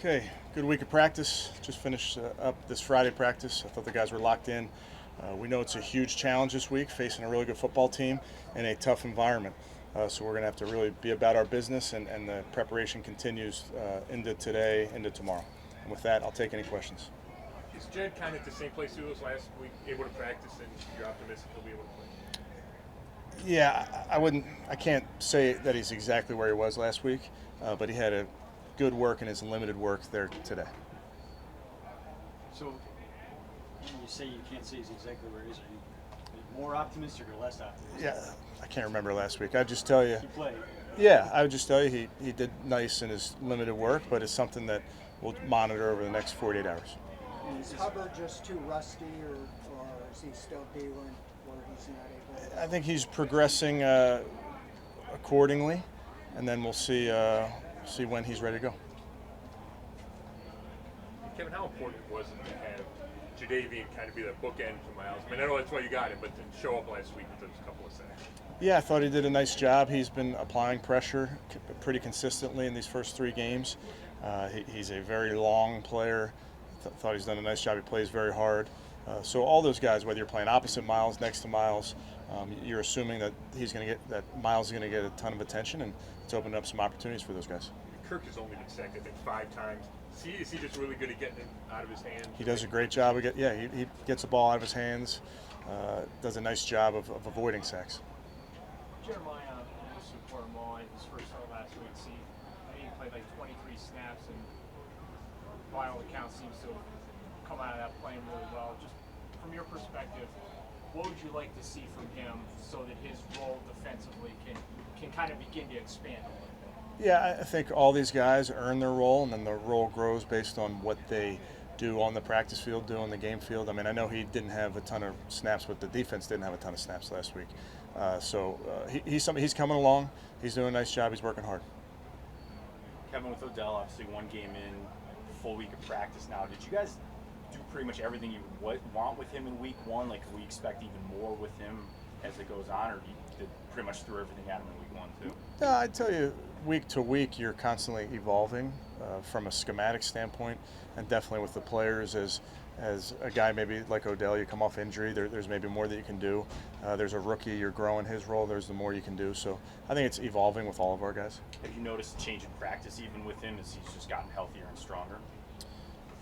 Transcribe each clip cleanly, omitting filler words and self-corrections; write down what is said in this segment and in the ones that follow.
Okay, good week of practice. Just finished up this Friday practice. I thought the guys were locked in. We know it's a huge challenge this week, facing a really good football team in a tough environment. So we're going to have to really be about our business, and the preparation continues into today, into tomorrow. And with that, I'll take any questions. Is Jed kind of at the same place he was last week, able to practice, and you're optimistic he'll be able to play? Yeah, I can't say that he's exactly where he was last week, but he had a good work in his limited work there today. So, when you say you can't say he's exactly where he is, are you more optimistic or less optimistic? Yeah, I can't remember last week. I'd just tell you. He played. Yeah, I would just tell you he did nice in his limited work, but it's something that we'll monitor over the next 48 hours. Is Hubbard just too rusty, or is he still dealing where he's not able to? I think he's progressing accordingly, and then we'll see when he's ready to go. Kevin, how important was it to have Jadavian kind of be the bookend to Miles? I mean, I know that's why you got him, but to show up last week with those couple of sacks. Yeah, I thought he did a nice job. He's been applying pressure pretty consistently in these first 3 games. He's a very long player. Thought he's done a nice job. He plays very hard. So all those guys, whether you're playing opposite Miles, next to Miles, you're assuming that Miles is going to get a ton of attention, and it's opened up some opportunities for those guys. Kirk has only been sacked, I think, 5 times. Is he just really good at getting it out of his hands? He does a great job. He gets the ball out of his hands, does a nice job of avoiding sacks. Jeremiah for him all in his first start last week. He played like 23 snaps, and by all accounts seems to have come out of that playing really well. Just from your perspective, what would you like to see from him so that his role defensively can kind of begin to expand a little bit? Yeah, I think all these guys earn their role, and then the role grows based on what they do on the practice field, do on the game field. I mean, I know he didn't have a ton of snaps, but the defense didn't have a ton of snaps last week. He's coming along. He's doing a nice job. He's working hard. Kevin, with Odell, obviously 1 game in, full week of practice now. Did you guys do pretty much everything you would want with him in week 1? Like, can we expect even more with him as it goes on, or you did pretty much threw everything at him in week 1 too? No, I'd tell you, week to week, you're constantly evolving from a schematic standpoint, and definitely with the players. As a guy maybe like Odell, you come off injury, there's maybe more that you can do. There's a rookie, you're growing his role, there's the more you can do. So I think it's evolving with all of our guys. Have you noticed a change in practice even with him as he's just gotten healthier and stronger?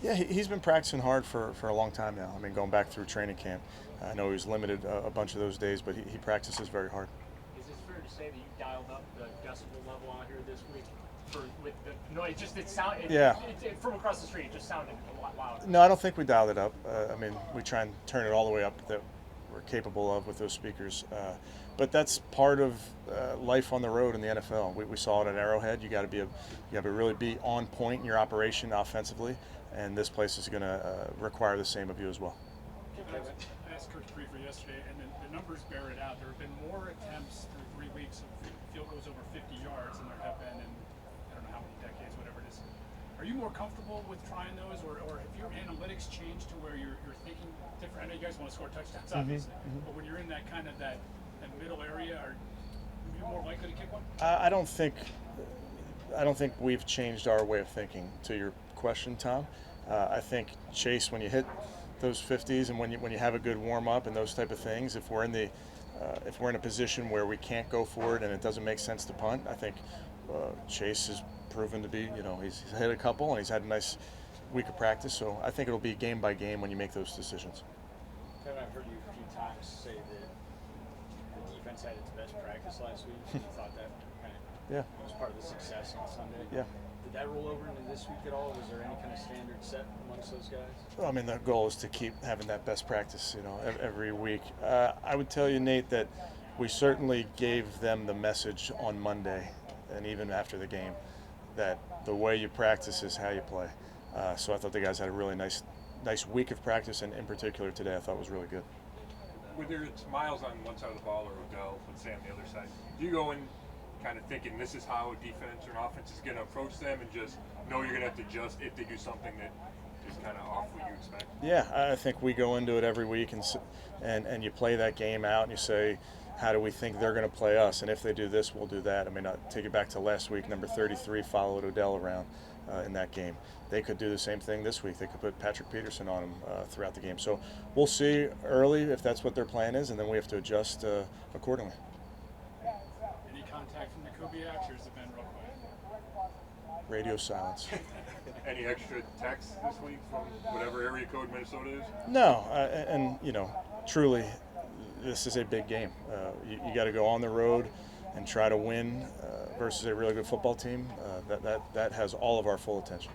Yeah, he's been practicing hard for a long time now. I mean, going back through training camp. I know he was limited a bunch of those days, but he practices very hard. Is it fair to say that you dialed up the decibel level out here this week with the noise? From across the street, it just sounded a lot louder. No, I don't think we dialed it up. I mean, we try and turn it all the way up that we're capable of with those speakers. But that's part of life on the road in the NFL. We saw it at Arrowhead. You got to really be on point in your operation offensively, and this place is going to require the same of you as well. I asked Coach Prefer yesterday, and the numbers bear it out. There have been more attempts through 3 weeks of field goals over 50 yards than there have been in I don't know how many decades, whatever it is. Are you more comfortable with trying those, or have your analytics changed to where you're thinking different? I know you guys want to score touchdowns, obviously, but when you're in that kind of that middle area, are you more likely to kick one? I don't think we've changed our way of thinking. To your question, Tom, I think Chase, when you hit those 50s and when you have a good warm up and those type of things, if we're in a position where we can't go for it and it doesn't make sense to punt, I think Chase has proven to be, he's hit a couple and he's had a nice week of practice. So I think it'll be game by game when you make those decisions. Kevin, I've heard you a few times say that the defense had its best practice last week. You thought that kind of was part of the success on Sunday. Yeah. Did that roll over into this week at all? Was there any kind of standard set amongst those guys? Well, I mean, the goal is to keep having that best practice, every week. I would tell you, Nate, that we certainly gave them the message on Monday and even after the game that the way you practice is how you play. So I thought the guys had a really nice week of practice, and in particular today I thought was really good. Whether it's Miles on one side of the ball or Odell, let's say on the other side, do you go in kind of thinking this is how a defense or an offense is going to approach them and just know you're going to have to adjust if they do something that is kind of off what you expect? Yeah, I think we go into it every week and you play that game out and you say, how do we think they're going to play us? And if they do this, we'll do that. I mean, I'll take it back to last week, number 33 followed Odell around. in that game. They could do the same thing this week. They could put Patrick Peterson on him throughout the game. So we'll see early if that's what their plan is, and then we have to adjust accordingly. Any contact from the Kubiaks, or has it been real quiet? Radio silence. Any extra texts this week from whatever area code Minnesota is? No, and truly, this is a big game. You got to go on the road and try to win versus a really good football team. That has all of our full attention.